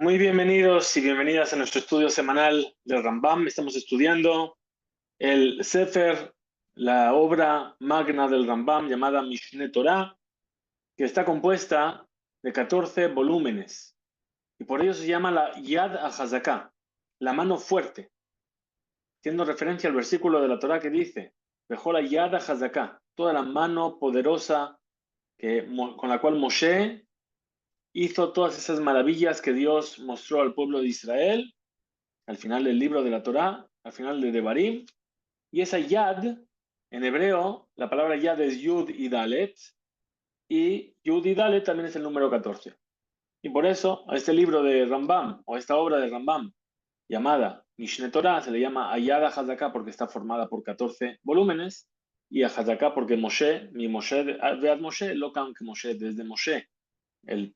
Muy bienvenidos y bienvenidas a nuestro estudio semanal del Rambam. Estamos estudiando el Sefer, la obra magna del Rambam llamada Mishneh Torah, que está compuesta de 14 volúmenes. Y por ello se llama la Yad HaZaká, la mano fuerte, haciendo referencia al versículo de la Torah que dice, Bejol Yad HaZaká, toda la mano poderosa con la cual Moshe hizo todas esas maravillas que Dios mostró al pueblo de Israel al final del libro de la Torá, al final de Devarim, y esa Yad, en hebreo, la palabra Yad es Yud y Dalet, y Yud y Dalet también es el número 14. Y por eso a este libro de Rambam, o a esta obra de Rambam, llamada Mishneh Torah, se le llama Ayad HaZaká porque está formada por 14 volúmenes, y a HaZaká porque Moshe, mi Moshe, Vead Moshe, lo que Moshe, desde Moshe, el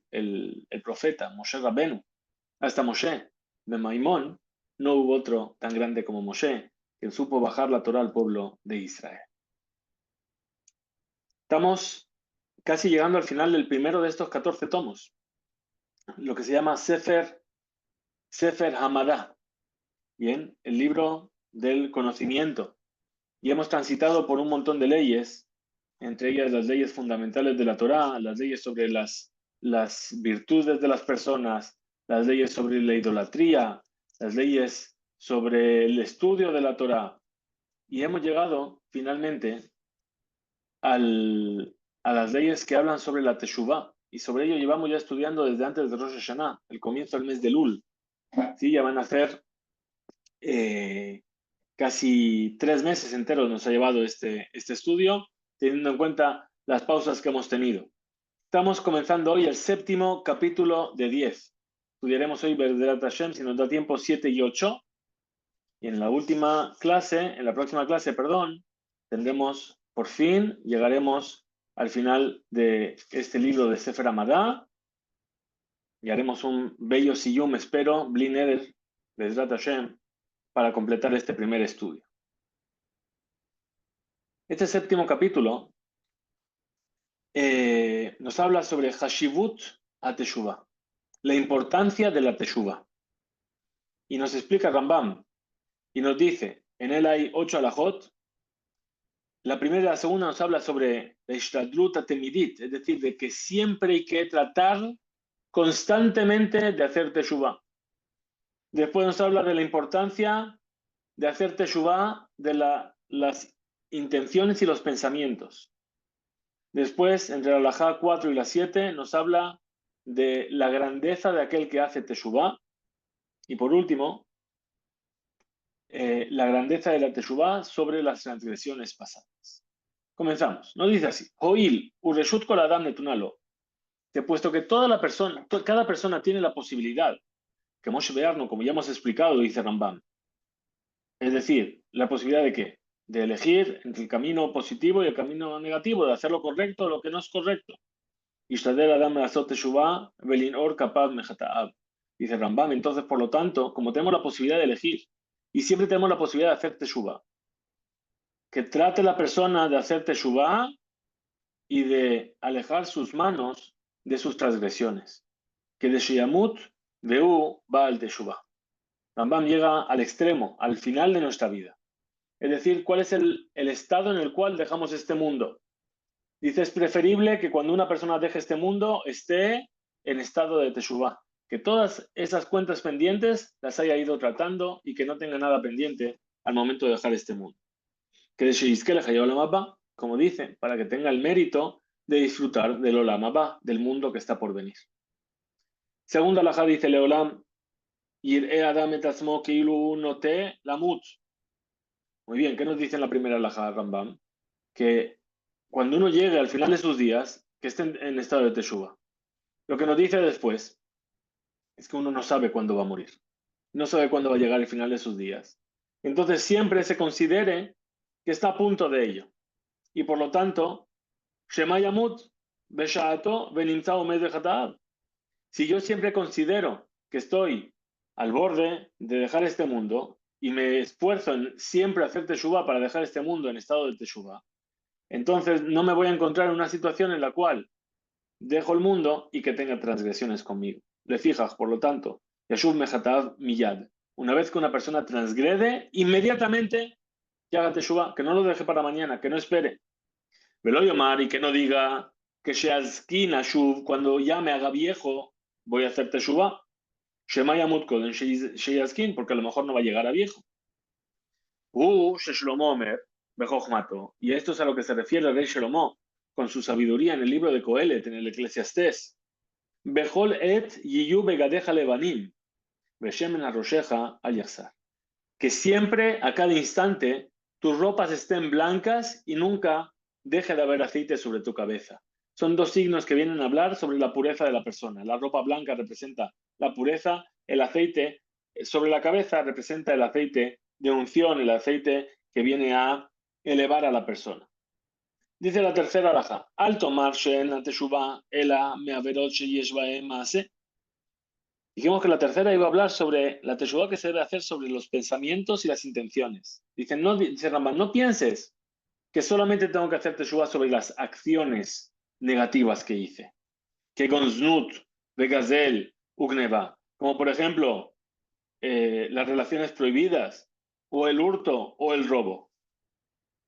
profeta, Moshe Rabenu, hasta Moshe, de Maimón, no hubo otro tan grande como Moshe, quien supo bajar la Torá al pueblo de Israel. Estamos casi llegando al final del primero de estos 14 tomos, lo que se llama Sefer Hamadá, bien, el libro del conocimiento. Y hemos transitado por un montón de leyes, entre ellas las leyes fundamentales de la Torá, las leyes sobre las virtudes de las personas, las leyes sobre la idolatría, las leyes sobre el estudio de la Torá. Y hemos llegado finalmente a las leyes que hablan sobre la Teshuvá. Y sobre ello llevamos ya estudiando desde antes de Rosh Hashanah, el comienzo del mes de Elul. ¿Sí? Ya van a ser casi 3 meses enteros nos ha llevado este estudio, teniendo en cuenta las pausas que hemos tenido. Estamos comenzando hoy el 7º capítulo de 10. Estudiaremos hoy Be'ezdrat Hashem, si nos da tiempo, 7 y 8. Y en la próxima clase, tendremos, por fin, llegaremos al final de este libro de Sefer Hamadá y haremos un bello siyum, espero, Bli Neder, Be'ezdrat Hashem, para completar este primer estudio. Este 7º capítulo nos habla sobre Hashivut HaTeshuvah, la importancia de la Teshuvah. Y nos explica Rambam, y nos dice, en él hay 8 alajot. La primera y la segunda nos habla sobre la Ishtadlut HaTemidit, es decir, de que siempre hay que tratar constantemente de hacer Teshuvah. Después nos habla de la importancia de hacer Teshuvah, de las intenciones y los pensamientos. Después, entre la alajá 4 y la 7, nos habla de la grandeza de aquel que hace Teshuvah. Y por último, la grandeza de la Teshuvah sobre las transgresiones pasadas. Comenzamos. Nos dice así: Hoil, ureshut kol adam netunalo. Que puesto que cada persona tiene la posibilidad, que Moshe Bearno, como ya hemos explicado, dice Rambam. Es decir, la posibilidad de ¿qué? De elegir entre el camino positivo y el camino negativo, de hacer lo correcto o lo que no es correcto. Dice Rambam, entonces, por lo tanto, como tenemos la posibilidad de elegir y siempre tenemos la posibilidad de hacer teshuvah, que trate la persona de hacer teshuvah y de alejar sus manos de sus transgresiones. Que de Shiyamut Veu va al teshuvah. Rambam llega al extremo, al final de nuestra vida. Es decir, ¿cuál es el estado en el cual dejamos este mundo? Dice, es preferible que cuando una persona deje este mundo esté en estado de teshuvah, que todas esas cuentas pendientes las haya ido tratando y que no tenga nada pendiente al momento de dejar este mundo. Que de Sheizkel Olam Haba, como dice, para que tenga el mérito de disfrutar del Olam Haba, del mundo que está por venir. Segunda alajá dice Leolam, Yir'e Adam et Atzmo Keilu Note Lamut. Muy bien, ¿qué nos dice en la primera alajá Rambam? Que cuando uno llegue al final de sus días, que esté en estado de teshuvah. Lo que nos dice después es que uno no sabe cuándo va a morir, no sabe cuándo va a llegar el final de sus días. Entonces siempre se considere que está a punto de ello. Y por lo tanto, Shema Yamut, Besha'ato, Benimtza Omed Bechataab. Si yo siempre considero que estoy al borde de dejar este mundo y me esfuerzo en siempre hacer teshuvah para dejar este mundo en estado de teshuvah, entonces no me voy a encontrar en una situación en la cual dejo el mundo y que tenga transgresiones conmigo. Le fijas, por lo tanto, Yashuv mejatav miyad. Una vez que una persona transgrede, inmediatamente que haga teshuvah, que no lo deje para mañana, que no espere. Velo yomar, y que no diga que sheazkin ashuv, cuando ya me haga viejo, voy a hacer teshuvah. Shema yamut koden sheyazkin, porque a lo mejor no va a llegar a viejo. Shlomo omer, bejochmato. Y esto es a lo que se refiere el rey Shlomo, con su sabiduría en el libro de Coelet, en el Eclesiastés. Bejol et yiyu begadeja levanim, beshemen arrosheja al yazar. Que siempre, a cada instante, tus ropas estén blancas y nunca deje de haber aceite sobre tu cabeza. Son dos signos que vienen a hablar sobre la pureza de la persona. La ropa blanca representa la pureza, el aceite sobre la cabeza representa el aceite de unción, el aceite que viene a elevar a la persona. Dice la tercera alajá, al tomar she'en teshuvah ela me'averot sheyesh bahem maaseh. Dijimos que la tercera iba a hablar sobre la teshuvah que se debe hacer sobre los pensamientos y las intenciones. Dice Rambam, no pienses que solamente tengo que hacer teshuvah sobre las acciones negativas que hice. Que gonznut, begazel, ugneva. Como por ejemplo, las relaciones prohibidas, o el hurto, o el robo.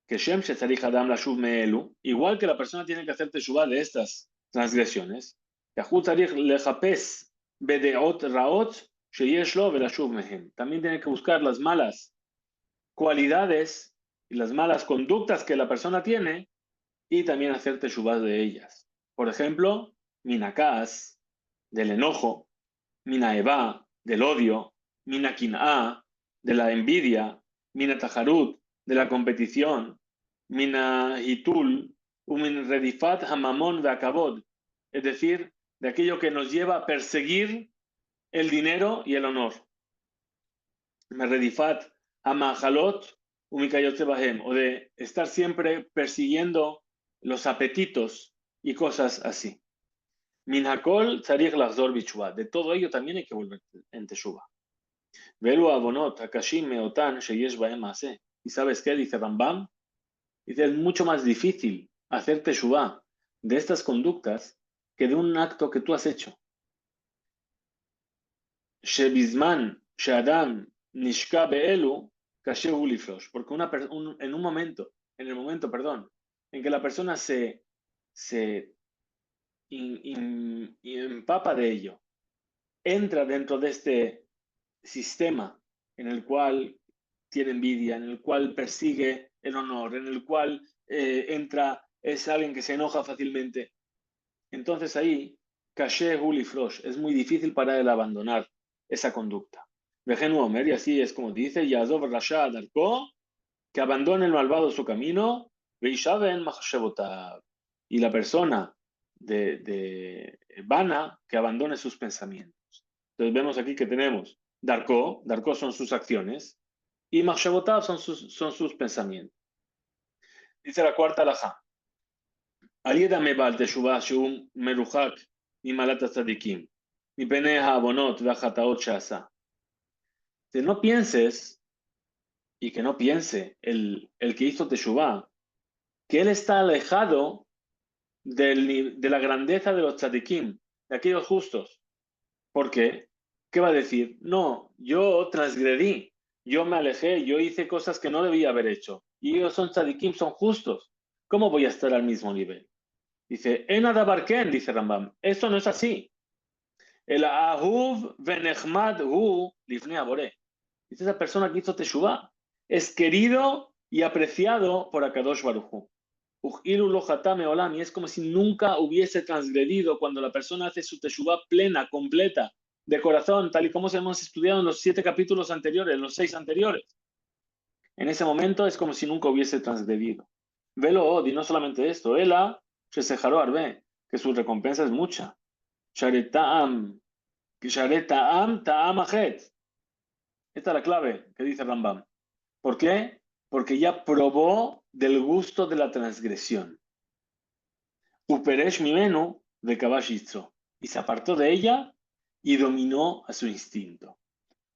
Que Shem shetzarich adam lashuv me'elu, igual que la persona tiene que hacer teshuvah de estas transgresiones. Que Yahud tzarich lejapes bedeot raot sheyesh lo velashuv mehem. También tiene que buscar las malas cualidades y las malas conductas que la persona tiene y también hacer teshuvah de ellas. Por ejemplo, minakas, del enojo, minaeva, del odio, minakin'a, de la envidia, minataharut, de la competición, minahitul, min redifat hamamon ve'akavod, es decir, de aquello que nos lleva a perseguir el dinero y el honor. Redifat hamahalot umikayotze bahem, o de estar siempre persiguiendo los apetitos y cosas así. Minhakol tzarich lachzor b'teshuvah. De todo ello también hay que volver en teshuvah. Velu avonot hakashim meotan sheyesh bahem maaseh. ¿Y sabes qué? Dice Rambam. Dice, es mucho más difícil hacer teshuvah de estas conductas que de un acto que tú has hecho. Shebizman she'adam nishka be'elu kashehu lifrosh. Porque en el momento, perdón, en que la persona se empapa de ello, entra dentro de este sistema en el cual tiene envidia, en el cual persigue el honor, en el cual es alguien que se enoja fácilmente. Entonces ahí, caché Hulifrosh, es muy difícil para él abandonar esa conducta. Vejenu Omer, y así es como dice, Yazov Rasha Darko, que abandone el malvado su camino, Veishaven Machshebotav, y la persona de vana que abandone sus pensamientos. Entonces vemos aquí que tenemos Darko son sus acciones, y Machshebotav son sus pensamientos. Dice la cuarta alajá, Aliedame Baal Teshuvah Sheum Meruchak Mimalat Tzadikim, Mipene Haabonot Vachataot Shasa. Que no pienses, y que no piense el que hizo Teshuvah, que él está alejado de la grandeza de los tzadikim, de aquellos justos. ¿Por qué? ¿Qué va a decir? No, yo transgredí, yo me alejé, yo hice cosas que no debía haber hecho. Y ellos son tzadikim, son justos. ¿Cómo voy a estar al mismo nivel? Dice, Enada Barken, dice Rambam, esto no es así. El ahuv venechmad hu lifnei aboré. Dice, esa persona que hizo Teshuvah es querido y apreciado por Akadosh Baruj Hu. Y es como si nunca hubiese transgredido cuando la persona hace su teshuvah plena, completa, de corazón, tal y como hemos estudiado en los 7 capítulos anteriores, en los 6 anteriores. En ese momento es como si nunca hubiese transgredido. Velo od, y no solamente esto, Ela, Shesejaró Arbe, que su recompensa es mucha. Sharetaam, Taam Ajet. Esta es la clave que dice Rambam. ¿Por qué? Porque ya probó del gusto de la transgresión. Uperesh Mimenu de Kabashitzo, y se apartó de ella y dominó a su instinto.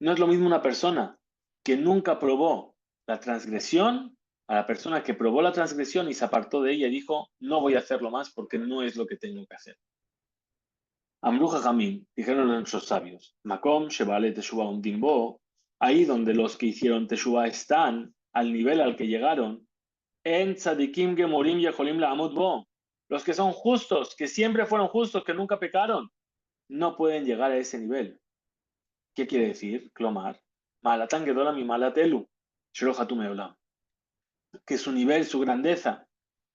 No es lo mismo una persona que nunca probó la transgresión a la persona que probó la transgresión y se apartó de ella y dijo, no voy a hacerlo más porque no es lo que tengo que hacer. Amru Jajamim, dijeron nuestros sabios, Makom Shebale Teshuvah un Dimbo, ahí donde los que hicieron Teshuvah están, al nivel al que llegaron, En Tzadikim Gemorim Yeholim La'amod Bo, los que son justos, que siempre fueron justos, que nunca pecaron, no pueden llegar a ese nivel. ¿Qué quiere decir? Clomar, Malatan Gedola mi Malatelu, Sherohatu Meolam, que su nivel, su grandeza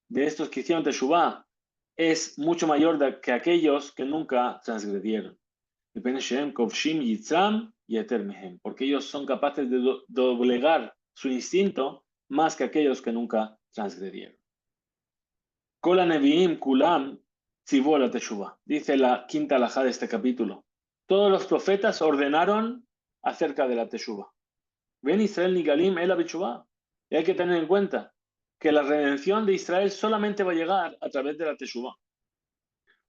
de estos que hicieron Teshuvah es mucho mayor que aquellos que nunca transgredieron. Porque ellos son capaces de doblegar su instinto más que aquellos que nunca transgredieron. Kola Nevi'im Kulam Tzivú la Teshuvah. Dice la quinta alajá de este capítulo. Todos los profetas ordenaron acerca de la Teshuvah. Ven Israel Nigalim el Teshuvah. Y hay que tener en cuenta que la redención de Israel solamente va a llegar a través de la Teshuvah.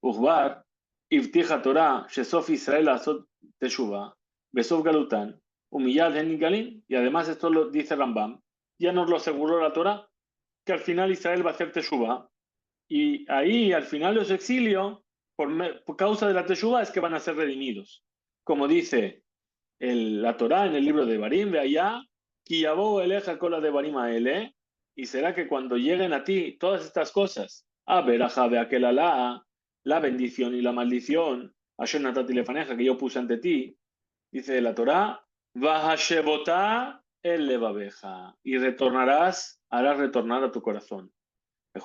Uchbar, Iftija Torah, Shesof Israel Azot Teshuvah, Besof Galutan, Humillad en Nigalim. Y además esto lo dice Rambam. Ya nos lo aseguró la Torah, que al final Israel va a hacer Teshuvah. Y ahí, al final de su exilio, por causa de la Teshuvah, es que van a ser redimidos. Como dice la Torá en el libro de Barim, ve allá, Kiyabou eleja cola de Barim a él, y será que cuando lleguen a ti todas estas cosas, a Beraja de aquel Alá, la bendición y la maldición, Asher Natati Lefaneja, que yo puse ante ti, dice la Torá, Vahashebotá el levabeja, y retornarás, harás retornar a tu corazón. De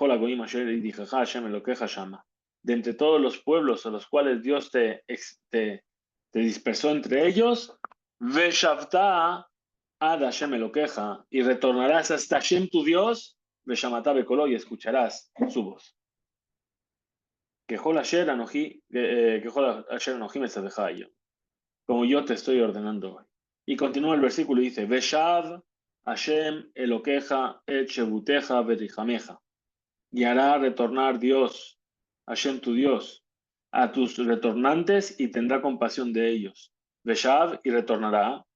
entre todos los pueblos a los cuales Dios te dispersó entre ellos, Veshavta ad Hashem Elokeja, y retornarás hasta Hashem tu Dios, Veshamata Bekolo, y escucharás su voz. Kehol Asher Anoji Mesadejayo, como yo te estoy ordenando hoy. Y continúa el versículo y dice, Veshav Hashem Elokeja et Shebuteja Berijameja. Y hará retornar Dios, Hashem tu Dios, a tus retornantes y tendrá compasión de ellos. Veshav, y retornará.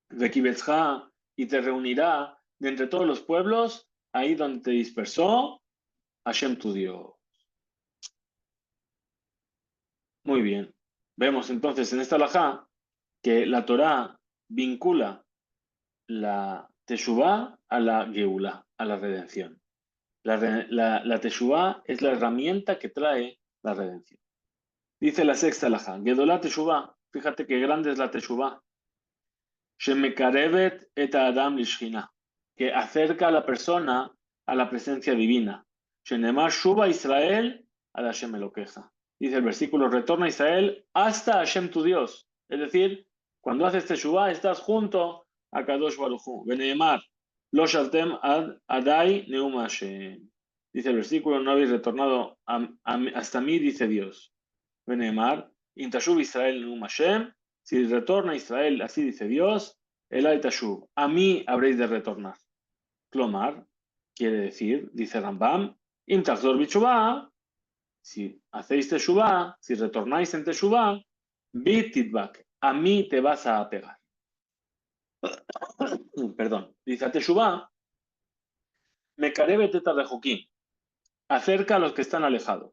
Vekibetzha, y te reunirá de entre todos los pueblos, ahí donde te dispersó, Hashem tu Dios. Muy bien. Vemos entonces en esta alajá que la Torá vincula la Teshuvah a la Geulá, a la redención. La Teshuvah es la herramienta que trae la redención. Dice la sexta alajá, Gedolá Teshuvah, fíjate qué grande es la Teshuvah. Shemekarevet et Adam lishchina, que acerca a la persona a la presencia divina. Shenemar Shuba Israel ad Hashem Elokeja. Dice el versículo, retorna a Israel hasta Hashem tu Dios. Es decir, cuando haces Teshuvah estás junto a Kadosh Baruj Hu. Beneemar, lo shaltem ad adai neum Hashem. Dice el versículo, no habéis retornado hasta mí, dice Dios. Beneemar, Intashub Israel neum Hashem. Si retorna a Israel, así dice Dios, Elai Tashub, a mí habréis de retornar. Clomar, quiere decir, dice Rambam, Im Tachzor B'Teshuvah, si hacéis Teshuvah, si retornáis en Teshuvah, Bititbak, a mí te vas a pegar. Perdón, dice Teshuvah, Mekarebe Teta de Joquín, acerca a los que están alejados.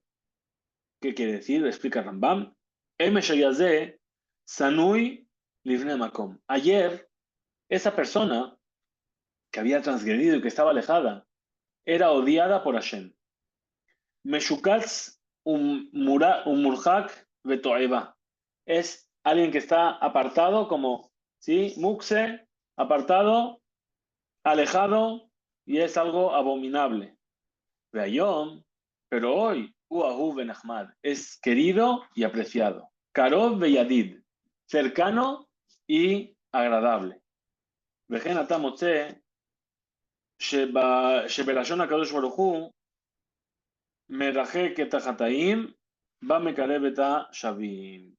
¿Qué quiere decir? Explica Rambam, Emeshayazé, Sanui Livne Makom. Ayer, esa persona que había transgredido y que estaba alejada, era odiada por Hashem. Meshukatz murhak betoeva. Es alguien que está apartado como, ¿sí? Mukse, apartado, alejado, y es algo abominable. Veayom, pero hoy, Uahu ben Ahmad, es querido y apreciado. Karov beyadid, cercano y agradable. Vejen atamotze, שבלשון הקדוש ברוך הוא מרחק את החטאים במקרב את השבים.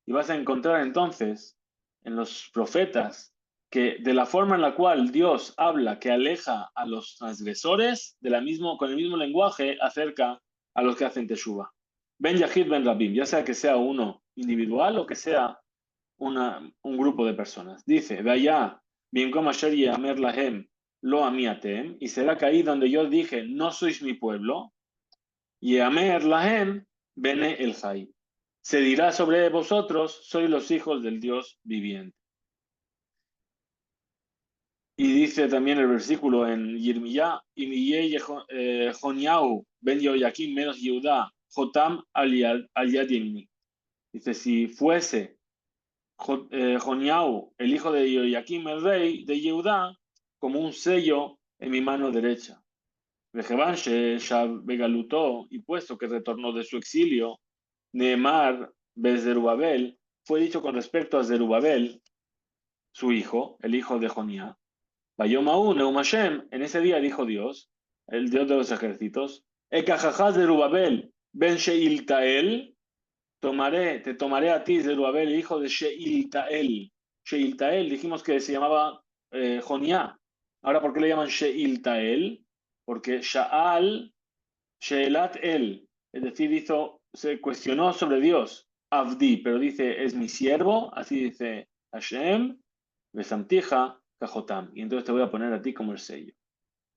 Y vas a encontrar entonces en los profetas que de la forma en la cual Dios habla, que aleja a los transgresores, con el mismo lenguaje, acerca a los que hacen Teshuvah. Ben Yahid Ben Rabim, ya sea que sea uno individual o que sea un grupo de personas. Dice, de allá, Bimkom Asher Yeamer Lahem Lo Amiatem, y será que ahí donde yo dije, no sois mi pueblo, Yeamer Lahem Bene El Jai. se dirá sobre vosotros, sois los hijos del Dios viviente. Y dice también el versículo en Yirmiyah, Joniau ben Yoyakim menos Yehudá, Jotam al Yad Yemini. Dice, si fuese Joniau, el hijo de Yoyakim, el rey de Yehudá, como un sello en mi mano derecha. Vejeban Begalutó, y puesto que retornó de su exilio, Neemar Zerubabel, fue dicho con respecto a Zerubabel, su hijo, el hijo de Jonia. Bayomaú, Neum Hashem, en ese día dijo Dios, el Dios de los ejércitos, Ekajajaz Zerubabel, ben Sheiltael, te tomaré a ti, Zerubabel, hijo de Sheiltael. Sheiltael, dijimos que se llamaba Jonia. Ahora, ¿por qué le llaman Sheiltael? Porque Sha'al, Sheelat el, es decir, se cuestionó sobre Dios, Avdi, pero dice, es mi siervo, así dice Hashem, Besamtija, Kajotam. Y entonces te voy a poner a ti como el sello.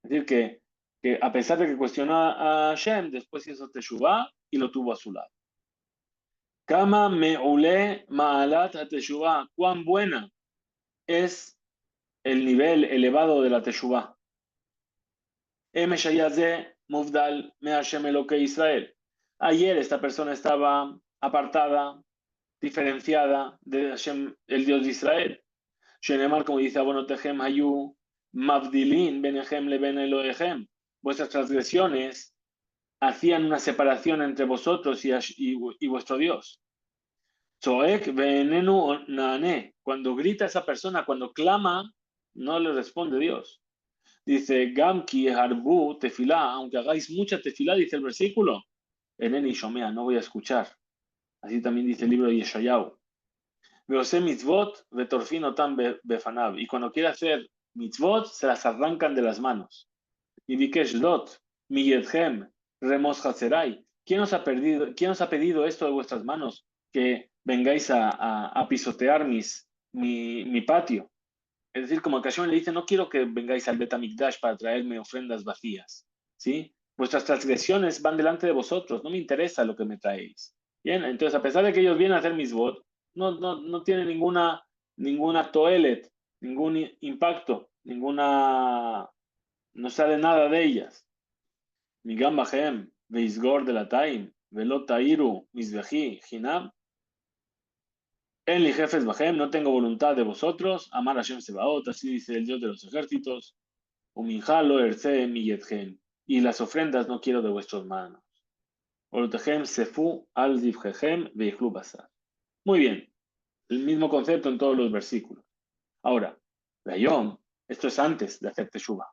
Es decir, que a pesar de que cuestionó a Hashem, después hizo Teshuvah y lo tuvo a su lado. Kama me'ule ma'alat ha-teshuvah. Cuán buena es el nivel elevado de la Teshuvah. Mufdal me Hashem Elokei Israel. Ayer esta persona estaba apartada, diferenciada de Hashem, el Dios de Israel. Shenemar, como dice Abonotehem Hayu, Mavdilin Benehem Leben Elohechem. Vuestras transgresiones hacían una separación entre vosotros y vuestro Dios. Tzoek Venenu Naane. Cuando grita esa persona, cuando clama, no le responde Dios. Dice, Gamki Harbu Tefilá, aunque hagáis mucha tefilá, dice el versículo, Eneni Shomea, no voy a escuchar. Así también dice el libro de Yeshayahu. Veose mitzvot, vetorfino tan befanab. Y cuando quiere hacer mitzvot, se las arrancan de las manos. Y Vikesh Dot, Miyedhem, Remos Hatzerai. ¿Quién os ha pedido esto de vuestras manos? Que vengáis a pisotear mi patio. Es decir, como que Hashem le dice, no quiero que vengáis al Betamikdash para traerme ofrendas vacías, ¿sí? Vuestras transgresiones van delante de vosotros, no me interesa lo que me traéis. Bien, entonces a pesar de que ellos vienen a hacer misbot, no tiene ninguna toelet, ningún impacto, no sale nada de ellas. Migam Bahem, Veisgor de la Taim, Velot Tairu, Misbeji, Hinam. En li jefes bajem, no tengo voluntad de vosotros, amar a Hashem Sebaot, así dice el Dios de los ejércitos, uminjalo erce miyethem, y las ofrendas no quiero de vuestras manos. Olotehem sefu al zivjehem veichlu basar. Muy bien, el mismo concepto en todos los versículos. Ahora, Vayom, esto es antes de hacer teshuva.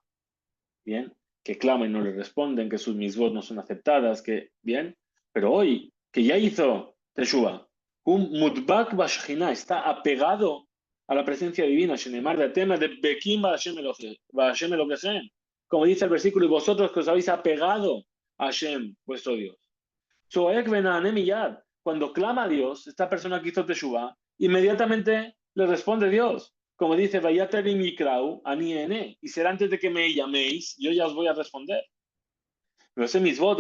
Bien, que claman y no le responden, que sus misbot no son aceptadas, que bien, pero hoy, que ya hizo teshuva, un mudbak bashchina está apegado a la presencia divina, shenemar de tema de bekim Hashem Elokechem, como dice el versículo, y vosotros que os habéis apegado a Hashem, vuestro Dios. Soek benane miyad, cuando clama a Dios, esta persona que hizo teshuva, inmediatamente le responde Dios, como dice, vayateri mikrau ani ene, y será antes de que me llaméis, yo ya os voy a responder. Pero ese mitzvot,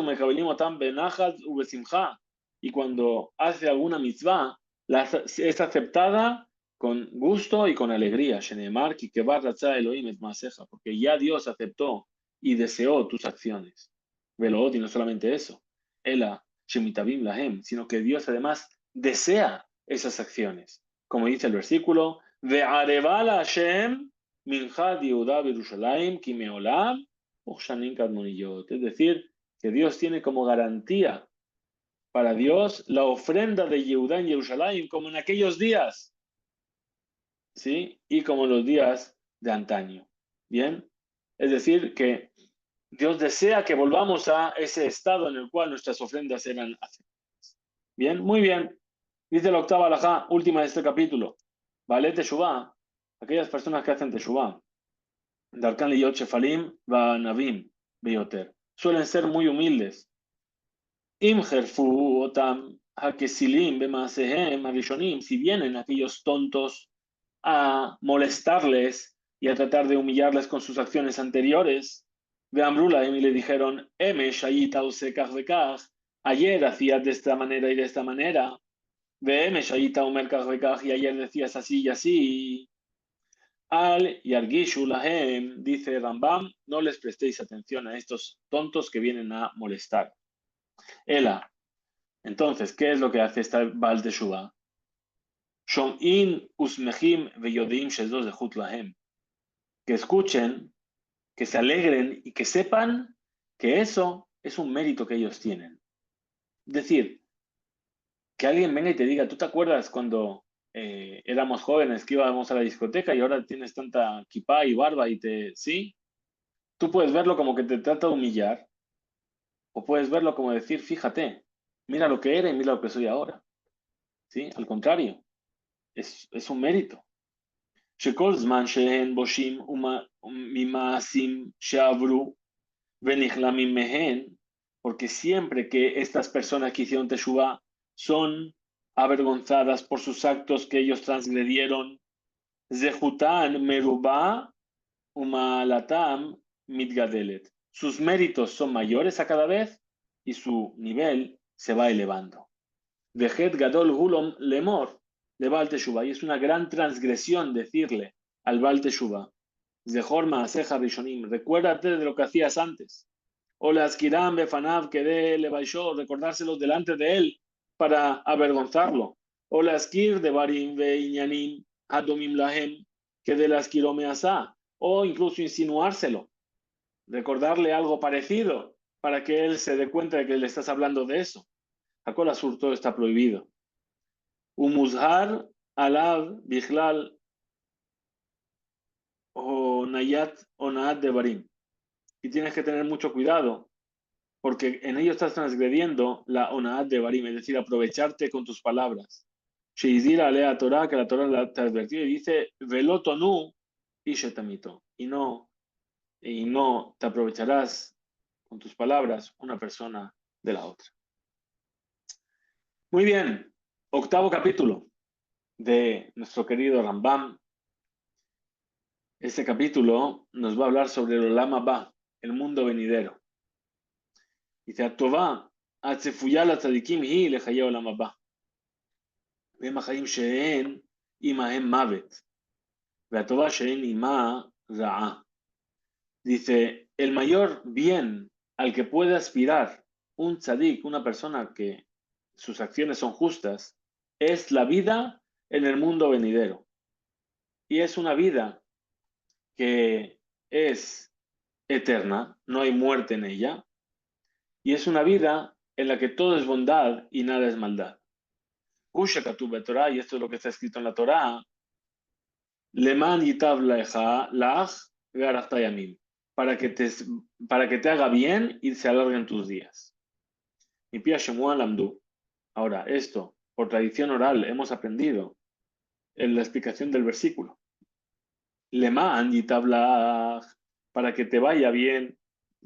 tan benachad ubesimcha, y cuando hace alguna mitzvah, es aceptada con gusto y con alegría. Shenemar ki kebar ratzah Elohim et maaseja, porque ya Dios aceptó y deseó tus acciones. Velot, y no solamente eso, ela shemitabim lahem, sino que Dios además desea esas acciones. Como dice el versículo, ve'areval Hashem minchad Yehuda Yerushalayim ki meolam ushanim kadmoniyot. Es decir, que Dios tiene como garantía para Dios la ofrenda de Yehudá en Jerusalén, como en aquellos días, ¿sí? Y como en los días de antaño. ¿Bien? Es decir, que Dios desea que volvamos a ese estado en el cual nuestras ofrendas eran aceptadas. ¿Bien? Muy bien. Dice la octava alajá, última de este capítulo. Vale, Teshuvá, aquellas personas que hacen Teshuvá, Darkan liyot shefalim va navim beyoter, suelen ser muy humildes. Im herfu otam hakesilim bemaasehem harishonim, si vienen aquellos tontos a molestarles y a tratar de humillarles con sus acciones anteriores, veamrula y le dijeron, emesh ayita usekach vekach, ayer hacías de esta manera y de esta manera, Ve, Meshaita Omer Kaj Vekaj, y ayer decías así y así. Al Yargishu Lahem, dice Rambam, no les prestéis atención a estos tontos que vienen a molestar. Ela, entonces, ¿qué es lo que hace esta Baal Teshuvah? Shom'in usmechim veyodim shezos zehut lahem. Que escuchen, que se alegren y que sepan que eso es un mérito que ellos tienen. Es decir, que alguien venga y te diga, ¿tú te acuerdas cuando éramos jóvenes que íbamos a la discoteca y ahora tienes tanta kipá y barba y te... ¿Sí? Tú puedes verlo como que te trata de humillar o puedes verlo como decir, fíjate, mira lo que era y mira lo que soy ahora. ¿Sí? Al contrario, es un mérito. שכל זמן שהן בושים ממעשים שעברו ונכלמים מהן, porque siempre que estas personas que hicieron Teshuvah son avergonzadas por sus actos que ellos transgredieron, Zehután merubá umalatam mitgadelet. Sus méritos son mayores a cada vez y su nivel se va elevando. Vejet gadol gulom lemor de Baal Teshuvah. Y es una gran transgresión decirle al Baal Teshuvah, Zehor ma'aseja rishonim, recuérdate de lo que hacías antes. O le askiram befanav kede levaishó, recordárselos delante de él para avergonzarlo. O le askir de barim ve'inyanim hadomim lahem kede le askiro measá. O incluso insinuárselo, recordarle algo parecido para que él se dé cuenta de que le estás hablando de eso. Hakol asur, todo está prohibido. Umuzhar alav bichlal o nayat o naat de barim. Y tienes que tener mucho cuidado, porque en ello estás transgrediendo la onaat de barim, es decir, aprovecharte con tus palabras. Sheizira alea Torah, que la Torah te advirtió y dice, velotonu y shetamito. Y no te aprovecharás con tus palabras una persona de la otra. Muy bien, octavo capítulo de nuestro querido Rambam. Este capítulo nos va a hablar sobre el Olam Haba, el mundo venidero. Dice, Atová, Atzefuyá la tzadikim hi lechaya Olam Haba. Vem החיים שאין עמהם מוות, והטובה שאין עמה רעה. Dice, el mayor bien al que puede aspirar un tzadik, una persona que sus acciones son justas, es la vida en el mundo venidero. Y es una vida que es eterna, no hay muerte en ella, y es una vida en la que todo es bondad y nada es maldad. Usha Katuba Torah, y esto es lo que está escrito en la Torah, Leman yitav lach garachtayamim, para que te haga bien y se alarguen tus días. Mi pia Shemuel Lamdu. Ahora, esto, por tradición oral, hemos aprendido en la explicación del versículo. Leman yitav lach, para que te vaya bien.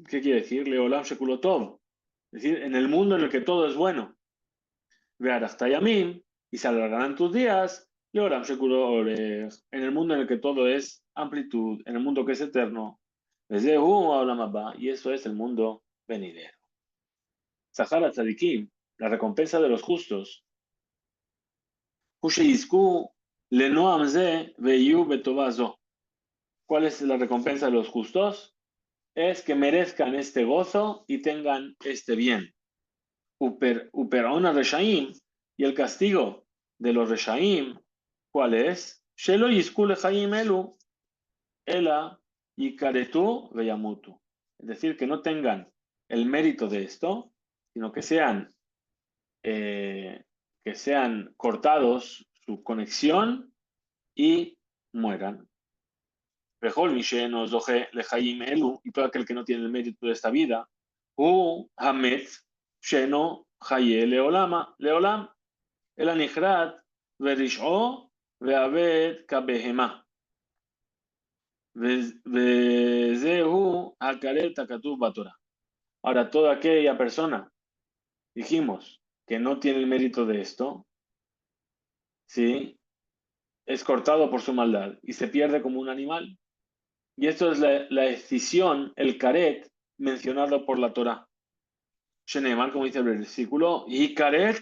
¿Qué quiere decir? Leolam shekulotov. Es decir, en el mundo en el que todo es bueno. Ve'arachtayamim, y se alargarán tus días. Leolam shekulo en el mundo en el que todo es amplitud, en el mundo que es eterno. Y eso es el mundo venidero. Zahara tzadikim, la recompensa de los justos. ¿Cuál es la recompensa de los justos? Es que merezcan este gozo y tengan este bien. Uperona reshaim, y el castigo de los reshaim, ¿cuál es? Shelo yizku lechaim elu, ela yikaretu veyamutu. Es decir, que no tengan el mérito de esto, sino que sean cortados su conexión y mueran. Bejol misheno zoche lechaim elu, y todo aquel que no tiene el mérito de esta vida, hu hamet sheno chaye leolam, el anichrat verish'o ve'aved kabehema. Vezehu hakaret hakatuv batorah. Ahora, toda aquella persona, dijimos, que no tiene el mérito de esto, ¿sí? Es cortado por su maldad y se pierde como un animal. Y esto es la escisión, el karet, mencionado por la Torah. Sheneman, como dice el versículo, y karet,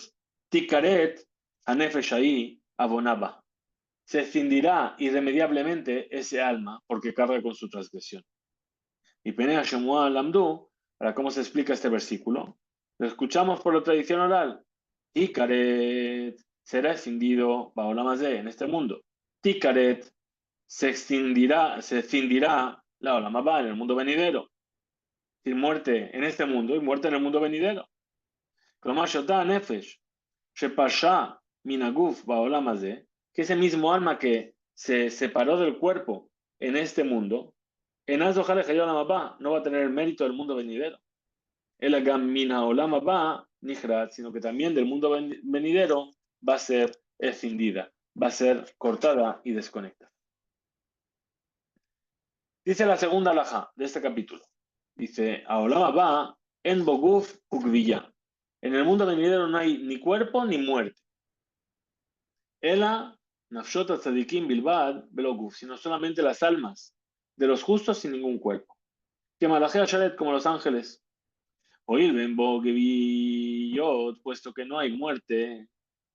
tikaret, Hanefesh ahí abonaba. Se escindirá irremediablemente ese alma porque carga con su transgresión. Y Penea Shemua Lamdu, para cómo se explica este versículo, lo escuchamos por la tradición oral. Tikaret será escindido Baolamazé en este mundo. Tikaret se escindirá la Olamabá en el mundo venidero. Sin muerte en este mundo y muerte en el mundo venidero. Klomar Shotá Nefesh, Shepasha Minaguf Baolamazé, que ese mismo alma que se separó del cuerpo en este mundo, en Azojale Hayolamabá no va a tener el mérito del mundo venidero. El Agam Mina Olamabá, Nihrat, sino que también del mundo venidero va a ser escindida, va a ser cortada y desconectada. Dice la segunda alajá de este capítulo. Dice, Aolamabá en Boguf Ukvilla. En el mundo venidero no hay ni cuerpo ni muerte. Ela, Nafshot Tzadikim Bilbad, Beloguf, sino solamente las almas de los justos sin ningún cuerpo. Que Malajea Sharet como los ángeles. Oil Benbo Geviyot, puesto que no hay muerte.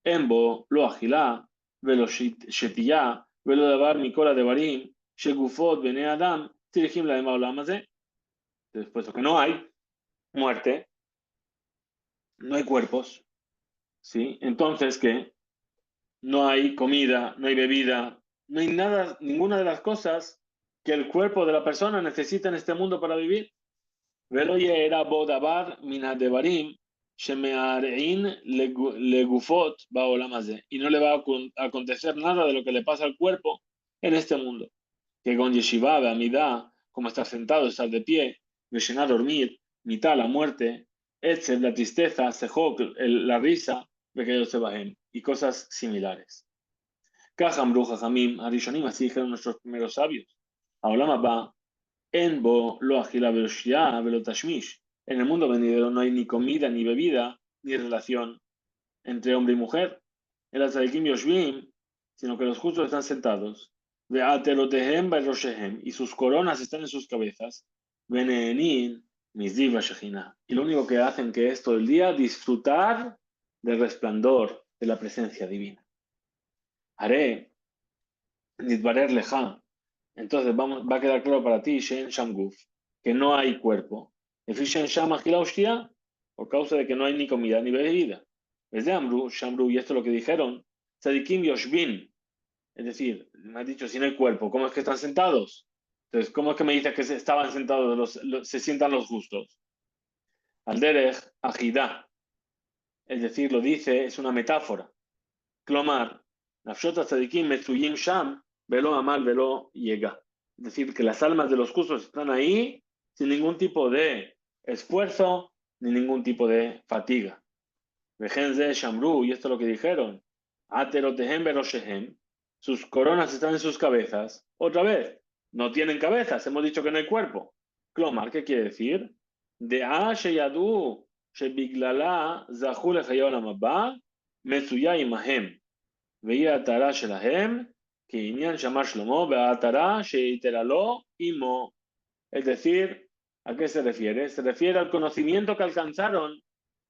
Embo, lo agilá, velo shetiyá, velo davar mikola de barim, shegufot bene adam, tirihim la emaolamazé. Puesto que no hay muerte, no hay cuerpos, ¿sí? Entonces, ¿qué? No hay comida, no hay bebida, no hay nada, ninguna de las cosas que el cuerpo de la persona necesita en este mundo para vivir. Velo era bodabar minadevarim shemearein legufot baolamazé. Y no le va a acontecer nada de lo que le pasa al cuerpo en este mundo. Que con yeshiva, amidá, como estar sentado, estar de pie, llenar dormir, mitad la muerte, etzel, la tristeza, sejok, la risa, y cosas similares. Kajamru, Jajamim, Arishonim, así dijeron nuestros primeros sabios. Aulama ba, en bo lo agila veloshia, velotashmish. En el mundo venidero no hay ni comida, ni bebida, ni relación entre hombre y mujer. El azadikim yoshvim, sino que los justos están sentados. Veatelotehem bairoshehem, y sus coronas están en sus cabezas. Venenin, misdiv vashechina. Y lo único que hacen que es todo el día disfrutar del resplandor de la presencia divina. Haré, nidbarer leja. Entonces va a quedar claro para ti, Shen Shamguf, que no hay cuerpo. Shen Sham Hostia, por causa de que no hay ni comida ni bebida. Es de Amru, Shamru, y esto es lo que dijeron, Tzadikim Yoshvin. Es decir, me has dicho, si no hay cuerpo, ¿cómo es que están sentados? Entonces, ¿cómo es que me dices que estaban sentados, se sientan los justos? Alderech, Ajidá. Es decir, lo dice, es una metáfora. Clomar, Nafshot Tzadikim Metzuyim Sham, velo amal, velo llega. Es decir, que las almas de los justos están ahí sin ningún tipo de esfuerzo ni ningún tipo de fatiga. Vejenze Shamru, y esto es lo que dijeron. Aterotehem Beroshehem, sus coronas están en sus cabezas. Otra vez, no tienen cabezas, hemos dicho que no hay cuerpo. Clomar, ¿qué quiere decir? De A Sheyadu, Shebiglala, Zahul Echayolam Abba, Metsuya Imahem. Veía Atara Shelahem, que Inyan Shamar Shlomo, Beatara Sheiteralo Imo. Es decir, ¿a qué se refiere? Se refiere al conocimiento que alcanzaron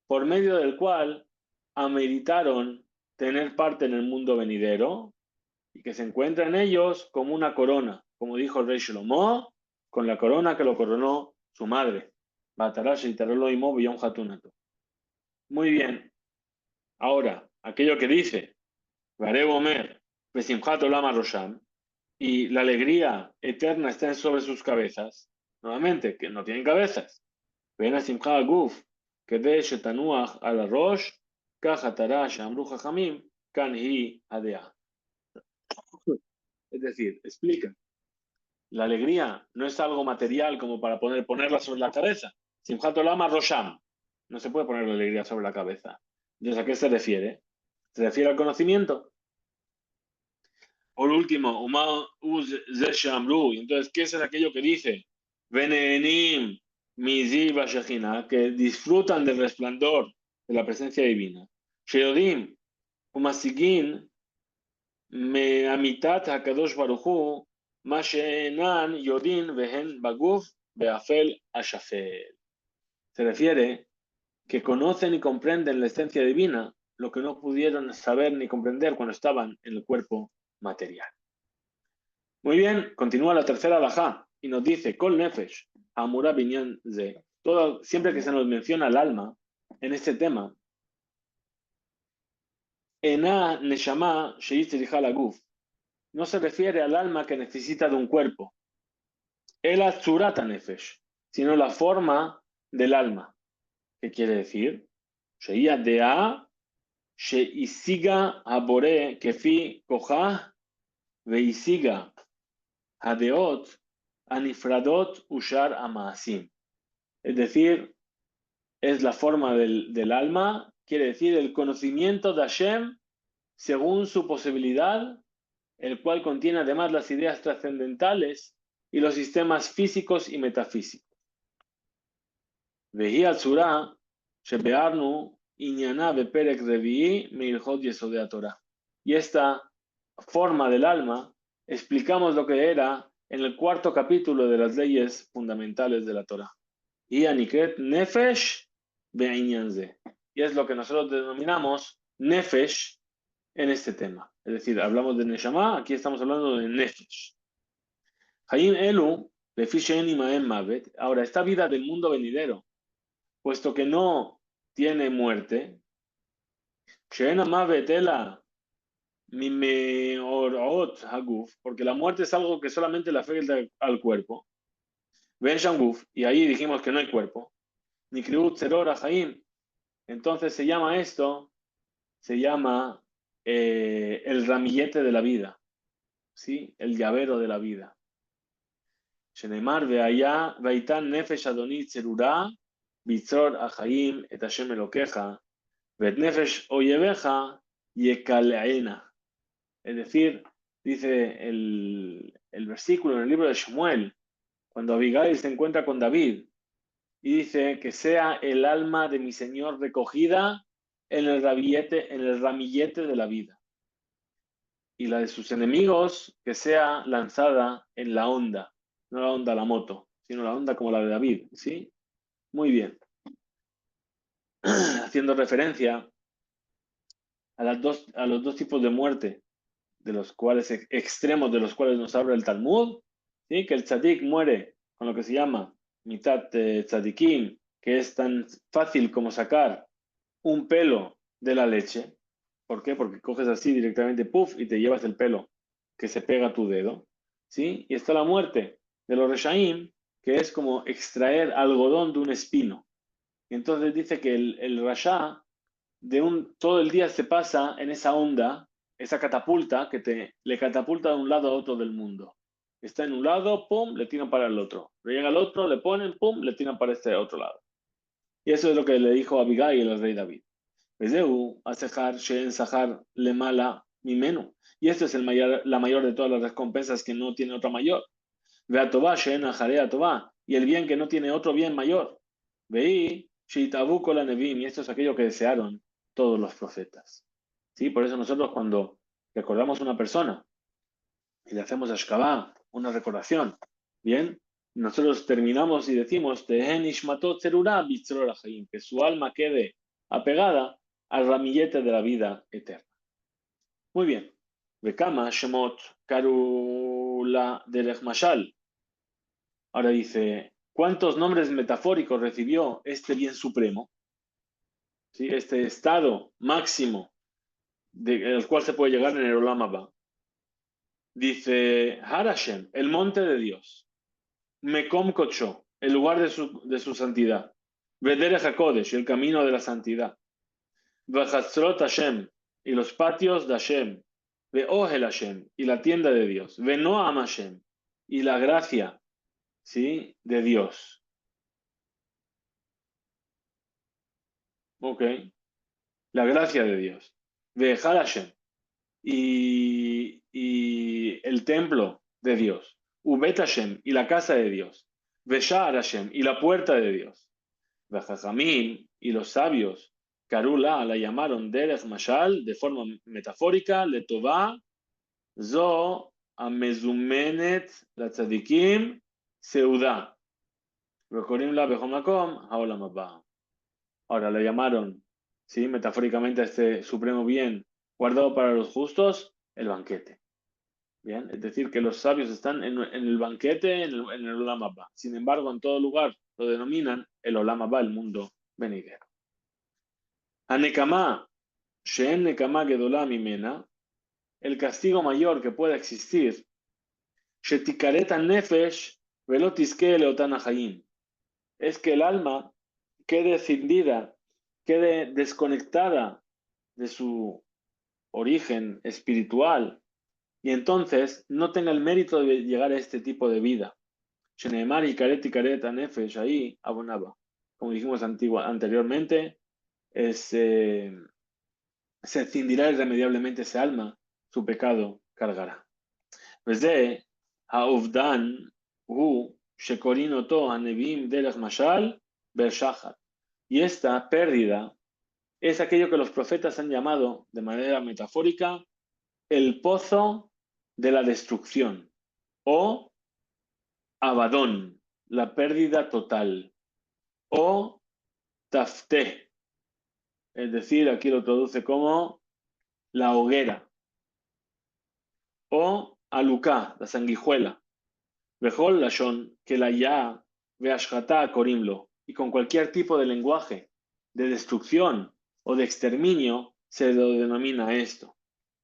por medio del cual ameritaron tener parte en el mundo venidero y que se encuentra en ellos como una corona, como dijo el rey Shlomo, con la corona que lo coronó su madre. Beatara Sheiteralo Imo, Beyom Hatunato. Muy bien. Ahora, aquello que dice, Omer, Besimchat Olam Rosham, y la alegría eterna está sobre sus cabezas. Nuevamente, que no tienen cabezas. Ven a Simcha Guf, que de Shetanuach a la Rosh, Kahatara Shamru Jajamim, Kanhi Adea. Es decir, explica. La alegría no es algo material como para ponerla sobre la cabeza. Simchat Olam Rosham. No se puede poner la alegría sobre la cabeza. Entonces, ¿a qué se refiere? ¿Se refiere al conocimiento? Por último, entonces, ¿qué es aquello que dice? Venenim, Miziva Shechina, que disfrutan del resplandor de la presencia divina. Sheodim, Umasigin, me amitat Hakadosh Baruchu, Mashenan, Yodin, Vehen, Baguf, Beafel, Ashafel. Se refiere que conocen y comprenden la esencia divina, lo que no pudieron saber ni comprender cuando estaban en el cuerpo material. Muy bien, continúa la tercera alajá y nos dice, Kol nefesh, amura binyan ze. Siempre que se nos menciona el alma en este tema, ena neshama sheyitzricha laguf, no se refiere al alma que necesita de un cuerpo, el atzurata nefesh, sino la forma del alma. ¿Qué quiere decir? Sheia dea sheisiga abore kefi kochah veisiga hadeot anifradot ushar amasim. Es decir, es la forma del alma, quiere decir el conocimiento de Hashem según su posibilidad, el cual contiene además las ideas trascendentales y los sistemas físicos y metafísicos. Vehi atzura shebearnu inyana beperek revi'i meilchot yesodei Torah. Y esta forma del alma explicamos lo que era en el cuarto capítulo de las leyes fundamentales de la Torah. Y anikret nefesh be'inyan ze. Y es lo que nosotros denominamos nefesh en este tema. Es decir, hablamos de neshama, aquí estamos hablando de nefesh. Hayim elu lefi she'en imahem mavet. Ahora, esta vida del mundo venidero, puesto que no tiene muerte, she'en amavet ela mimeorot haguf, porque la muerte es algo que solamente le afecta al cuerpo. Ben shanguf, y ahí dijimos que no hay cuerpo. Nikriut zeror haim. Entonces se llama el ramillete de la vida, ¿sí? El llavero de la vida. Shenemar ve'aya ve'itan nefesh adoni tzerura bitzor achaim et Hashem elokeja ve'et nefesh oyeveja yekal'ena. Es decir, dice el versículo en el libro de Shmuel, cuando Abigail se encuentra con David, y dice que sea el alma de mi Señor recogida en el ramillete de la vida. Y la de sus enemigos que sea lanzada en la onda, no la onda la moto, sino la onda como la de David, ¿sí? Muy bien. Haciendo referencia a los dos tipos de muerte, de los cuales, extremos de los cuales nos habla el Talmud, ¿sí? Que el tzadik muere con lo que se llama mitat tzadikim, que es tan fácil como sacar un pelo de la leche. ¿Por qué? Porque coges así directamente, puff, y te llevas el pelo que se pega a tu dedo, ¿sí? Y está la muerte de los reshaim, que es como extraer algodón de un espino. Y entonces dice que el rasha todo el día se pasa en esa onda, esa catapulta que le catapulta de un lado a otro del mundo. Está en un lado, pum, le tiran para el otro. Llega al otro, le ponen, pum, le tiran para este otro lado. Y eso es lo que le dijo Abigail al rey David. Vezeu, asejar, sheen, sahar, le mala, mi menú. Y esto es la mayor de todas las recompensas que no tiene otra mayor. Ve a Tobá, sheen, ajare a Tobá. Y el bien que no tiene otro bien mayor. Veí, sheitabu kola nevim. Y esto es aquello que desearon todos los profetas. ¿Sí? Por eso nosotros cuando recordamos a una persona y le hacemos a Shkabá una recordación, ¿bien? Nosotros terminamos y decimos, que su alma quede apegada al ramillete de la vida eterna. Muy bien. Bekama Shemot Karula Derech Mashal. Ahora dice, ¿cuántos nombres metafóricos recibió este bien supremo? ¿Sí? Este estado máximo al cual se puede llegar en el Olam Haba. Dice, Harashem, el monte de Dios. Mekom Kocho, el lugar de su santidad. Vederech HaKodesh, el camino de la santidad. Vechatzrot Hashem, y los patios de Hashem. Veohel Hashem, y la tienda de Dios. Venoam Hashem, y la gracia, ¿sí? De Dios. Ok. La gracia de Dios. Vejal Hashem, y el templo de Dios. Ubet Hashem, y la casa de Dios. Veshar Hashem, y la puerta de Dios. Vejajamim, y los sabios. Karula la llamaron Derech Mashal, de forma metafórica, Letová, Zo, Amezumenet, la Tzadikim, Seudá. Rekorim la Bejomakom, Haolam Abba. Ahora la llamaron ¿sí? Metafóricamente a este supremo bien guardado para los justos, el banquete. Bien, es decir, que los sabios están en el banquete, en el Olam Abba. Sin embargo, en todo lugar lo denominan el Olam Abba, el mundo venidero. Anekama, She'en Nekama Gedolah Mimena, el castigo mayor que pueda existir, Shetikaret Nefesh Velot Tizke Leotan Hayim, es que el alma quede cindida, quede desconectada de su origen espiritual y entonces no tenga el mérito de llegar a este tipo de vida. Sheneemar y Karet Anefesh, ahí abonaba. Como dijimos anteriormente, se cindirá irremediablemente ese alma, su pecado cargará. וזה האובדן הוא שקוראים אותו הנביאים דרך משל בשחר. Y esta pérdida es aquello que los profetas han llamado de manera metafórica el pozo de la destrucción o abadón, la pérdida total, o tafté, es decir, aquí lo traduce como la hoguera, o aluká, la sanguijuela. Bejol Lashon, que la ya veashkata korimlo, y con cualquier tipo de lenguaje de destrucción o de exterminio se lo denomina esto.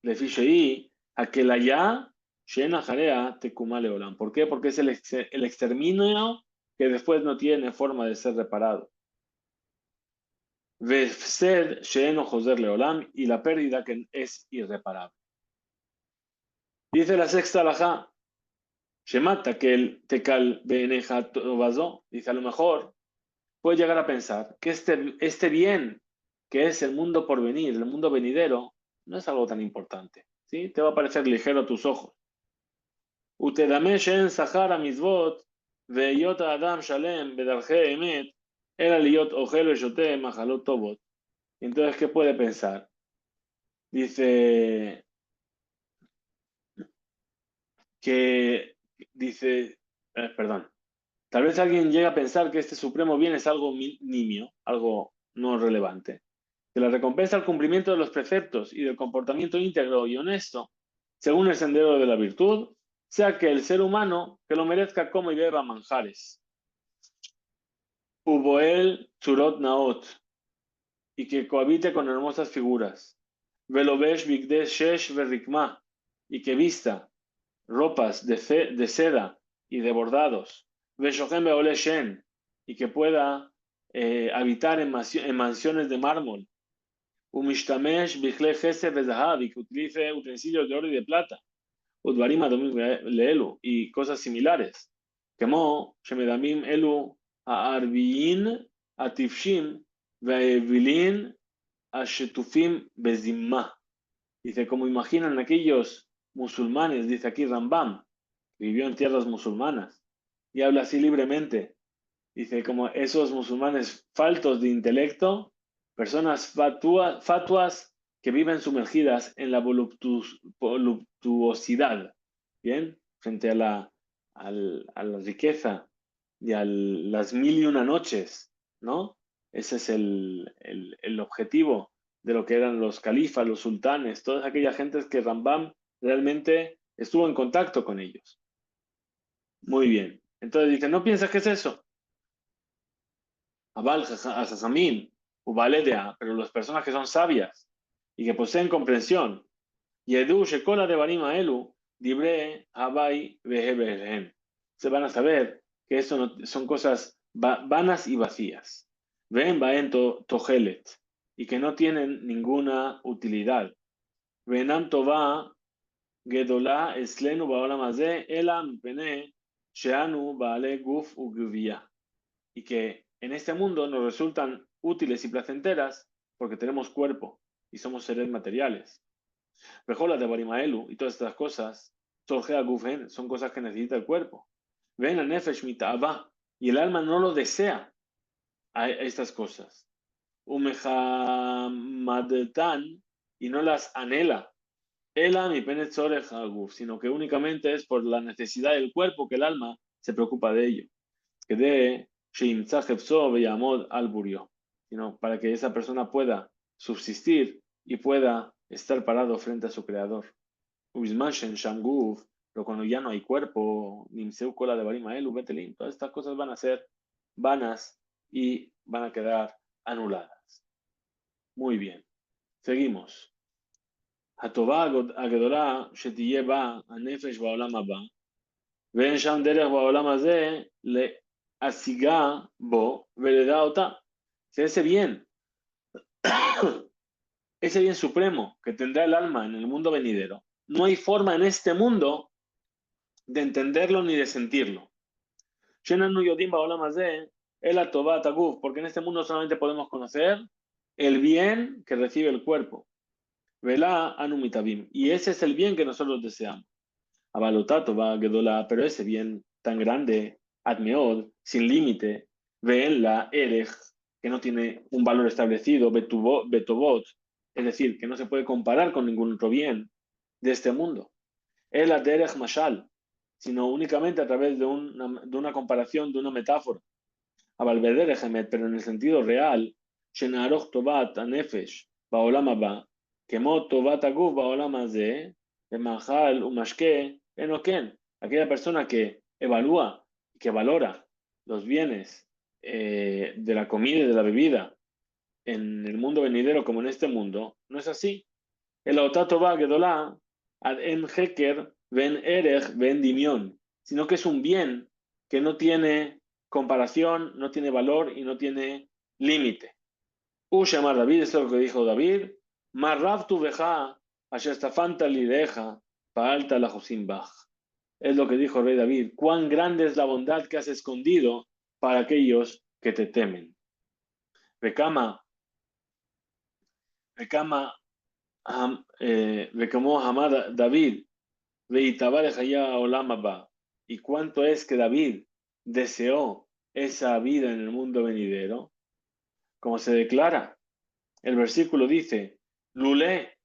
Le fichei a que la ya shena jarea tekumale olam. ¿Por qué? Porque es el exterminio que después no tiene forma de ser reparado. Vefsed sheno joser leolam, y la pérdida que es irreparable. Dice la sexta alajá, Shemata que el tecal beneja tobazo, dice a lo mejor, puede llegar a pensar que este bien que es el mundo por venir, el mundo venidero, no es algo tan importante, ¿sí? Te va a parecer ligero a tus ojos. Utedame shen sahara mitzvot ve'yot adam shalem bedarje emet era liot ojel veshote mahalot tobot. Entonces, ¿qué puede pensar? Dice perdón. Tal vez alguien llegue a pensar que este supremo bien es algo nimio, algo no relevante. Que la recompensa al cumplimiento de los preceptos y del comportamiento íntegro y honesto, según el sendero de la virtud, sea que el ser humano que lo merezca coma y beba manjares. Uboel Tzurot Naot, y que cohabite con hermosas figuras. Velobesh Bigdesh Shesh Verrikma, y que vista ropas de seda y de bordados. Veshohem Beole Shen, y que pueda habitar en mansiones de mármol. Umishtamesh Bichle Gesed Bezahab, y que utilice utensilios de oro y de plata. Udvarim Adomim Leelu, y cosas similares. Como Shemedamim Elu Aarbiyin Atifshim Veevilin Ashetufim Bezimma. Dice, como imaginan aquellos musulmanes, dice aquí Rambam, que vivió en tierras musulmanas, y habla así libremente. Dice, como esos musulmanes faltos de intelecto, personas fatuas que viven sumergidas en la voluptuosidad, ¿bien? Frente a la riqueza y a las 1001 noches, ¿no? Ese es el objetivo de lo que eran los califas, los sultanes, todas aquellas gentes que Rambam realmente estuvo en contacto con ellos. Muy bien. Entonces dice, ¿no piensas que es eso? Abal, Jajamim, Ubaledea, pero las personas que son sabias y que poseen comprensión, Yedu, Shekola de Barima Elu, Dibre, Abai, Veheberhem, se van a saber que eso no, son cosas vanas y vacías. Ven, Baen Tohelet, y que no tienen ninguna utilidad. Venan Tova, Gedolá, Eslenu, Baolamazé, Elam, Pene, Sheanu, Baale, Guf, Ugvia, y que en este mundo nos resultan útiles y placenteras porque tenemos cuerpo y somos seres materiales. Rejola de Barimaelu y todas estas cosas, Sorgea Gufen, son cosas que necesita el cuerpo. Ven a Nefesh Mitaba, y el alma no lo desea a estas cosas. Umehamadtan, y no las anhela. Ela mi penet Guf, sino que únicamente es por la necesidad del cuerpo que el alma se preocupa de ello. Que de sino para que esa persona pueda subsistir y pueda estar parado frente a su creador. Ubismashen, Shamguf, pero cuando ya no hay cuerpo, Nimseu Kola de Barimael, Ubetelim, todas estas cosas van a ser vanas y van a quedar anuladas. Muy bien, seguimos. הטובה הגדולה שתהיה בה הנפש בעולם הבא, ואין שם דרך בעולם הזה להשיגה בו ולדע אותה. Ese bien, ese bien supremo que tendrá el alma en el mundo venidero, no hay forma en este mundo de entenderlo ni de sentirlo. Porque en este mundo solamente podemos conocer el bien que recibe el cuerpo. Vela anumitabim. Y ese es el bien que nosotros deseamos. Abalotato va gedola, pero ese bien tan grande, admeod, sin límite, ven la erej, que no tiene un valor establecido, betobot, es decir, que no se puede comparar con ningún otro bien de este mundo. Es la derech mashal, sino únicamente a través de una comparación, de una metáfora. Abalbederejemet, pero en el sentido real, shenaroch tobat anefesh, baolam haba, kemo tobat aguf baolam hazeh, bemachal umashke, enoken. Aquella persona que evalúa, que valora los bienes de la comida y de la bebida en el mundo venidero como en este mundo, no es así. El otatoba gedolá ad en heker ven erech ven dimion, sino que es un bien que no tiene comparación, no tiene valor y no tiene límite. Ushamar David, esto es lo que dijo David, Marrav tu veja, ashestafanta lideja, paalta la bach. Es lo que dijo el rey David, cuán grande es la bondad que has escondido para aquellos que te temen. Bekama וכמו אמר דוד, ויתבע לחיי העולם הבא. ¿Y cuánto es que David deseó esa vida en el mundo venidero? Como se declara, el versículo dice, Lule,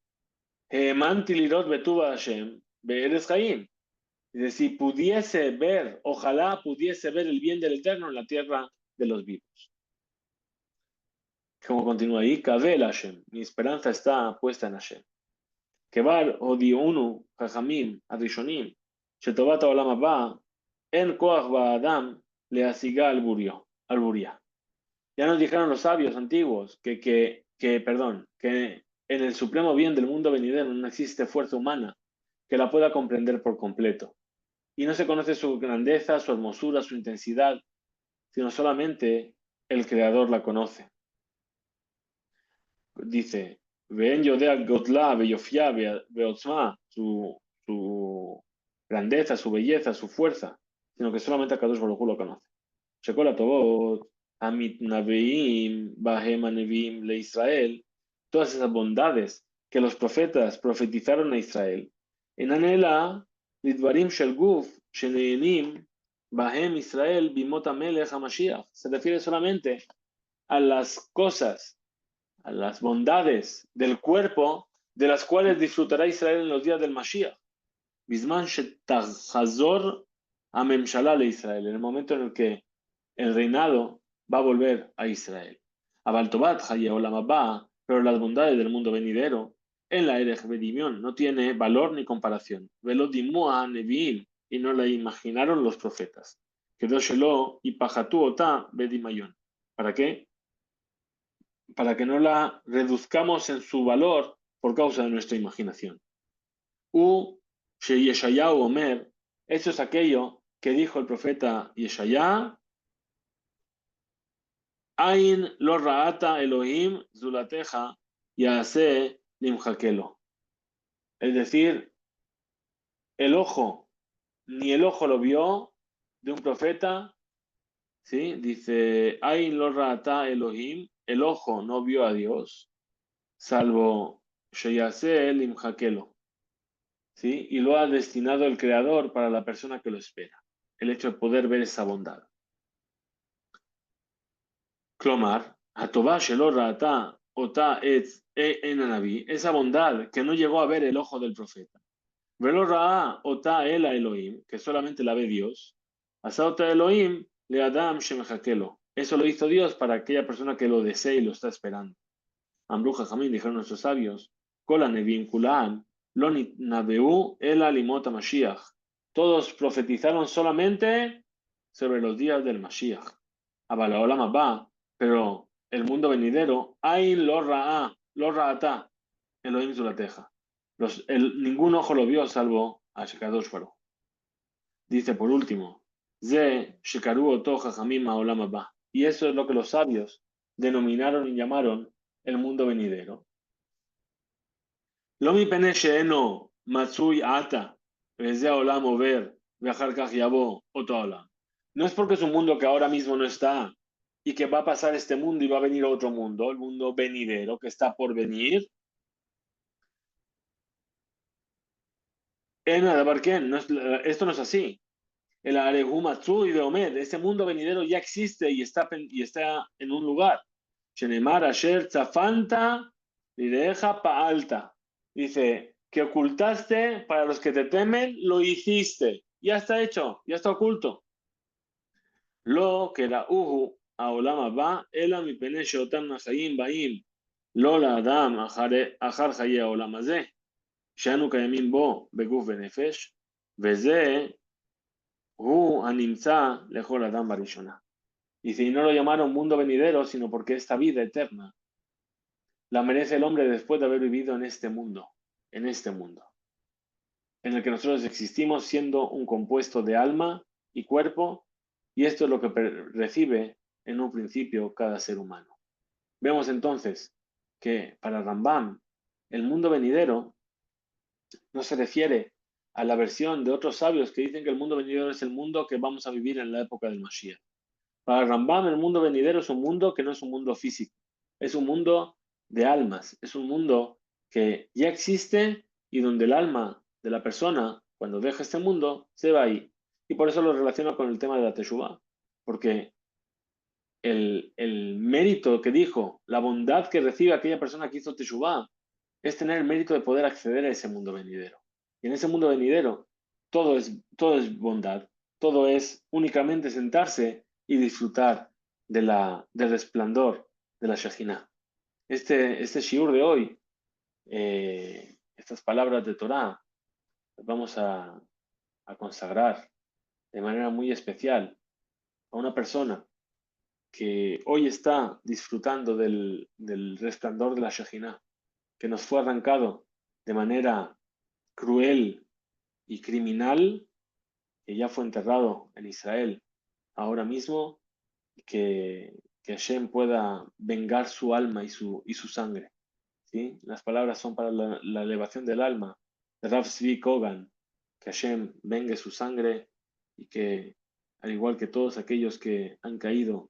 hemanti lirot betuva Hashem, be'eres Chaim. Es decir, pudiese ver, ojalá pudiese ver el bien del Eterno en la tierra de los vivos. Como continúa ahí, Kabel Hashem, mi esperanza está puesta en Hashem. כבר הודיעונו חכמים הראשונים שטובת העולם הבא אין כוח באדם להשיגה על בוריה. Ya nos dijeron los sabios antiguos que en el supremo bien del mundo venidero no existe fuerza humana que la pueda comprender por completo. Y no se conoce su grandeza, su hermosura, su intensidad, sino solamente el Creador la conoce. Dice, Ven Yodea Gotla, Beyofia, Beotzma, su grandeza, su belleza, su fuerza, sino que solamente a Kadosh Baruj Hu lo conoce. Shekola Tobot, Amit Naveim, Bahem Anevim, Le Israel, todas esas bondades que los profetas profetizaron a Israel. En Anela, Lidvarim Shel Guf, Sheneenim, Bahem Israel, Bimot Amelech HaMashiach. Se refiere solamente a las cosas, a las bondades del cuerpo de las cuales disfrutará Israel en los días del Mashiach. Bisman Shetachazor Amemshalá le Israel, en el momento en el que el reinado va a volver a Israel. Abaltobat Haye Olam Haba, pero las bondades del mundo venidero, en la Erech Bedimion, no tiene valor ni comparación. Velodimua Neviim, y no la imaginaron los profetas. Quedó Shelo y Pajatu Ota Bedimayon. ¿Para qué? Para que no la reduzcamos en su valor por causa de nuestra imaginación. Yeshayahu Omer, eso es aquello que dijo el profeta Yeshayá, Ain lo raata Elohim zulateja yase limjakelo. Es decir, ni el ojo lo vio de un profeta, ¿sí? Dice, Ain lo raata Elohim, el ojo no vio a Dios, salvo Sheyase limjakelo. ¿Sí? Y lo ha destinado el Creador para la persona que lo espera. El hecho de poder ver esa bondad. Clomar, Atová Shelo Ra'ata Ota Etz Enanaví, esa bondad que no llegó a ver el ojo del profeta. Velo Ra'a Ota Ela Elohim, que solamente la ve Dios. Asa Ota Elohim le Adam Shemechakelo. Eso lo hizo Dios para aquella persona que lo desee y lo está esperando. Amru Jajamín, dijeron nuestros sabios, Kola Nevin Kulaan, Lo Nabeu El Alimot Mashiach. Todos profetizaron solamente sobre los días del Mashiach. Abalaolam Abba, pero el mundo venidero, Ain lo Ra'a, lo Ra'ata, Elohim Zulateja. Ningún ojo lo vio salvo a Shekadosh Baruj. Dice por último, Ze Shekaru Oto Jajamim Haolam Abba. Y eso es lo que los sabios denominaron y llamaron el mundo venidero. Lo mi pene she'eno matzui ata, veze olam over, ve'achar kach yavo otro olam. No es porque es un mundo que ahora mismo no está y que va a pasar este mundo y va a venir otro mundo, el mundo venidero que está por venir. Esto no es así. El Arehu Matsui de Omed, ese mundo venidero ya existe y está en un lugar. Shenemar Asher Zafanta Lideja Paalta. Dice que ocultaste para los que te temen, lo hiciste. Ya está hecho, ya está oculto. Lo que la Uhu Aolama va, Ela mi pene Shotam Nachayim Baim. Lo la Adam Achar Chaye Aolamaze. Shanu Kayamin Bo Beguf Benefesh. Veze lejos la Adam Barishona. Dice, y no lo llamaron mundo venidero, sino porque esta vida eterna la merece el hombre después de haber vivido en este mundo, en el que nosotros existimos siendo un compuesto de alma y cuerpo, y esto es lo que recibe en un principio cada ser humano. Vemos entonces que para Rambam, el mundo venidero no se refiere a la versión de otros sabios que dicen que el mundo venidero es el mundo que vamos a vivir en la época del Mashiach. Para Rambam, el mundo venidero es un mundo que no es un mundo físico, es un mundo de almas, es un mundo que ya existe y donde el alma de la persona, cuando deja este mundo, se va ahí. Y por eso lo relaciona con el tema de la Teshuvah, porque el mérito que dijo, la bondad que recibe aquella persona que hizo Teshuvah, es tener el mérito de poder acceder a ese mundo venidero. Y en ese mundo venidero, todo es bondad, todo es únicamente sentarse y disfrutar del resplandor de la Shejinah. Este shiur de hoy, estas palabras de Torah, las vamos a consagrar de manera muy especial a una persona que hoy está disfrutando del resplandor de la Shejinah, que nos fue arrancado de manera cruel y criminal, que ya fue enterrado en Israel ahora mismo, que Hashem pueda vengar su alma y su sangre. ¿Sí? Las palabras son para la elevación del alma de Rav Zvi Kogan, que Hashem vengue su sangre y que, al igual que todos aquellos que han caído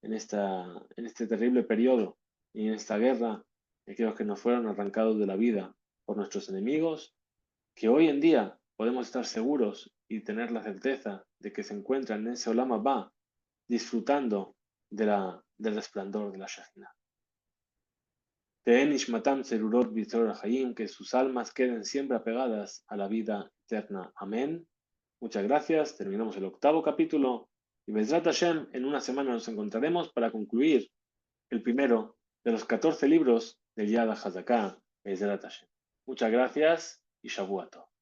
en este terrible periodo y en esta guerra, aquellos que nos fueron arrancados de la vida por nuestros enemigos, que hoy en día podemos estar seguros y tener la certeza de que se encuentran en ese Olam Abba disfrutando del resplandor de la Shekhinah. Que sus almas queden siempre apegadas a la vida eterna. Amén. Muchas gracias. Terminamos el 8º capítulo. Y Bezrat Hashem, en una semana nos encontraremos para concluir el primero de los 14 libros del Yad HaZaká. Bezrat Hashem. Muchas gracias y Shavuot.